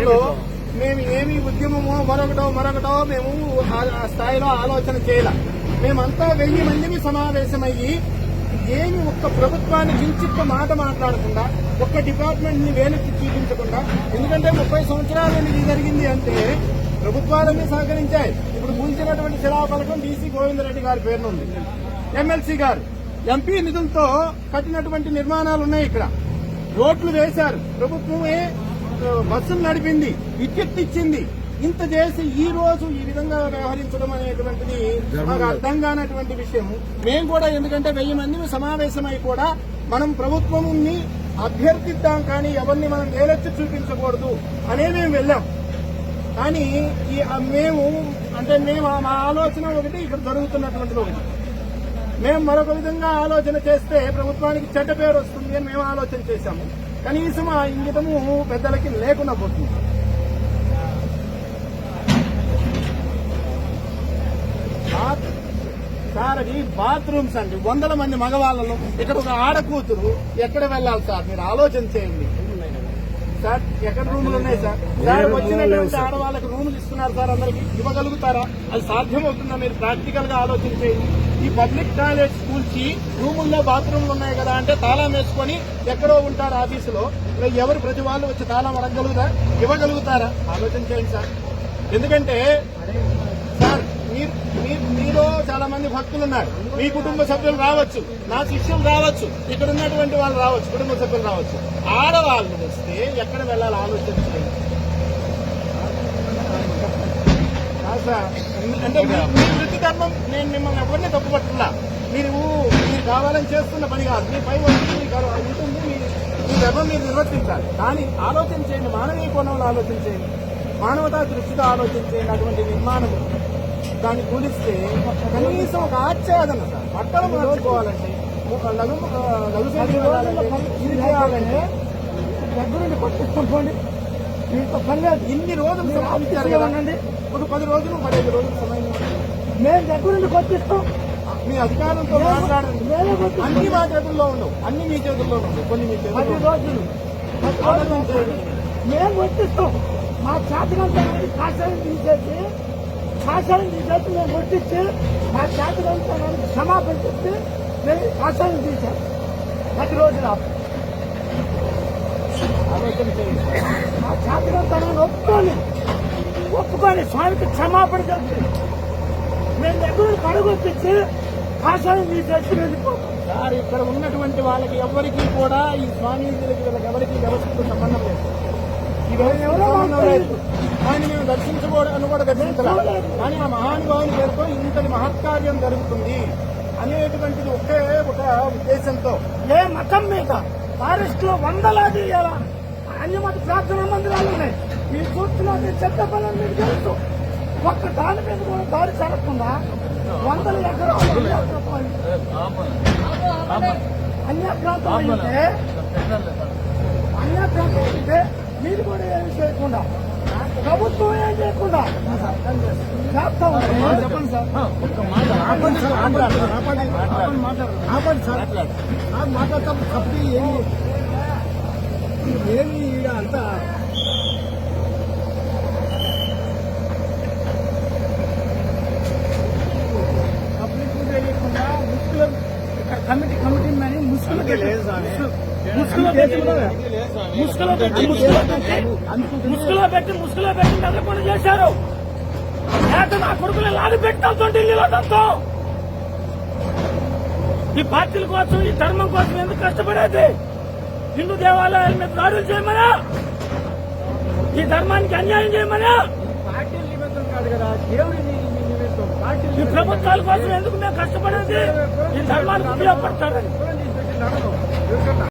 గతంలో మేము ఏమి ఉద్యమమో మరొకటో మేము ఆ స్థాయిలో ఆలోచన చేయాల. మేమంతా 1000 మందిని సమావేశమయ్యి ఏమి ఒక్క ప్రభుత్వాన్ని కించిత్త మాట మాట్లాడకుండా, ఒక్క డిపార్ట్మెంట్ ని వేలెత్తి చూపించకుండా, ఎందుకంటే 30 సంవత్సరాల ఇది జరిగింది అంటే ప్రభుత్వాలన్నీ సహకరించాయి. ఇప్పుడు కూల్చినటువంటి శిలాఫలకం డీసీ గోవిందరెడ్డి గారి పేరునుంది. ఎమ్మెల్సీ గారు ఎంపీ నిధులతో కట్టినటువంటి నిర్మాణాలు ఉన్నాయి. ఇక్కడ రోడ్లు వేశారు, ప్రభుత్వమే బస్సులు నడిపింది, విద్యుత్ ఇచ్చింది. ఇంత చేసి ఈ రోజు ఈ విధంగా వ్యవహరించడం అనేటువంటిది మాకు అర్థం కానటువంటి విషయం. మేము కూడా ఎందుకంటే 1000 మంది సమావేశమై కూడా మనం ప్రభుత్వంని అభ్యర్థిద్దాం, కానీ ఎవరిని మనం వేలెత్తి చూపించకూడదు అనే మేము వెళ్ళాం. కానీ మేము మా ఆలోచన ఒకటి, ఇక్కడ జరుగుతున్నటువంటిది ఒకటి. మేము మరొక విధంగా ఆలోచన చేస్తే ప్రభుత్వానికి చెడ్డ పేరు వస్తుంది అని మేము ఆలోచన చేశాము. కనీసం ఆ ఇంగితము పెద్దలకి లేకుండా పోతుంది. సార్ అది బాత్రూమ్స్ అండి, 100 మంది మగవాళ్ళను, ఇక్కడ ఒక ఆడకూతురు ఎక్కడ వెళ్ళాలి సార్? మీరు ఆలోచన చేయండి సార్. ఎక్కడ రూములు ఉన్నాయి సార్? వచ్చినటువంటి ఆడవాళ్ళకి రూములు ఇస్తున్నారు సార్, అందరికి ఇవ్వగలుగుతారా? అది సాధ్యమవుతుందా? మీరు ప్రాక్టికల్ గా ఆలోచన చేయండి. ఈ పబ్లిక్ టాయిలెట్ కూల్చి రూముల్లో బాత్రూమ్లు ఉన్నాయి కదా అంటే తాళం వేసుకొని ఎక్కడో ఉంటారు ఆఫీసులో. ఎవరు ప్రతి వాళ్ళు వచ్చి తాళం ఇవ్వగలుగుతారా? ఆలోచన చేయండి సార్. ఎందుకంటే సార్ మీలో చాలా మంది భక్తులు ఉన్నారు, మీ కుటుంబ సభ్యులు రావచ్చు, నా శిష్యులు రావచ్చు, ఇక్కడ ఉన్నటువంటి వాళ్ళు రావచ్చు, కుటుంబ సభ్యులు రావచ్చు. ఆడవాళ్ళు వస్తే ఎక్కడ వెళ్ళాలి ఆలోచన చేయండి సార్. అంటే మీ వృత్తి ధర్మం, నేను మిమ్మల్ని ఎవరిని తప్పుపట్టున్నా, మీరు కావాలని చేస్తున్న పని కాదు. మీ పై వస్తుంది, ఉంటుంది, మీ ధర్మం మీరు నిర్వర్తించాలి. కానీ ఆలోచన చేయండి, మానవీయ కోణంలో ఆలోచన చేయండి, మానవతా దృష్టితో ఆలోచన చేయండి. అటువంటి నిర్మాణం దాన్ని కూలిస్తే కనీసం ఒక ఆచ్ఛాదన సార్. బట్టలు మార్చుకోవాలంటే, లఘుసేపు ఇది చేయాలంటే దగ్గరుండి పట్టించుకోండి. మీతో పని లేదు. ఇన్ని రోజులు సమాపించారు కదండి, ఒక 10 రోజులు 15 రోజులు సమయం మేము దగ్గరుండి కొట్టిస్తాం. మీ అధికారంతో మాట్లాడండి. అన్ని మా చేతుల్లో ఉండవు, అన్ని మీ చేతుల్లో ఉండవు, కొన్ని మీ చేతుల్లో. 10 రోజులు మేము కొట్టిస్తాం. మా చేతకంతా కాషాయం తీసేసి మేము కొట్టించి మా చేతకంతా క్షమాపణ చెప్తే మేము కాషాయం తీసాం. 10 రోజులు ఆలోచన చేయండి. మా చేతకంతా ఒప్పుకొని స్వామికి క్షమాపణ చెప్పి మేము దగ్గర కడుగొప్పించి కాషాయం తీసేసి వెళ్ళిపోతాం సార్. ఇక్కడ ఉన్నటువంటి వాళ్ళకి ఎవరికి కూడా ఈ స్వామీజీలకి వీళ్ళకి ఎవరికి వ్యవస్థతో సంబంధం లేదు. ఆయన మేము దర్శించుకోవడానికి కూడా దర్శించాలి. కానీ ఆ మహానుభావుని పేరుతో ఇంతటి మహత్కార్యం జరుగుతుంది అనేటువంటిది ఒకే ఒక ఉద్దేశంతో. ఏ మతం మీద ఫారెస్ట్ లో 100లాది అన్యమత ప్రార్థనా మందిరాలు ఉన్నాయి. మీరు చూస్తున్నారు, చెత్త పనులు మీకు తెలుసు. ఒక్క దాని మీద కూడా దారి జరగకుండా 100 ఎకరాలు అన్యప్రాంతం అయితే మీరు కూడా ఏమి చేయకుండా, ప్రభుత్వం ఏం చేయకుండా చేస్తా ఉంటారు. చెప్పండి సార్. ఆపండి సార్. మాట్లాడతాం తప్పి ఏమి అంతా పబ్లిక్ తెలియకుండా కమిటీ అని ముసుగులో పెట్టి మెదకుండా చేశారు. లేక నా కొడుకులు లాగి పెట్టాలతో ఢిల్లీలో దాంతో ఈ పార్టీల కోసం, ఈ ధర్మం కోసం ఎందుకు కష్టపడేది? హిందూ దేవాలయాల మీద దాడులు చేయమనా? ఈ ధర్మానికి అన్యాయం చేయమనా? పార్టీల నిమిత్తం కాదు కదా, దేవుడి నిమిత్తం. ఈ ప్రభుత్వాల కోసం ఎందుకు మేము కష్టపడేది? ఈ ధర్మానికి ఉపయోగపడతారని.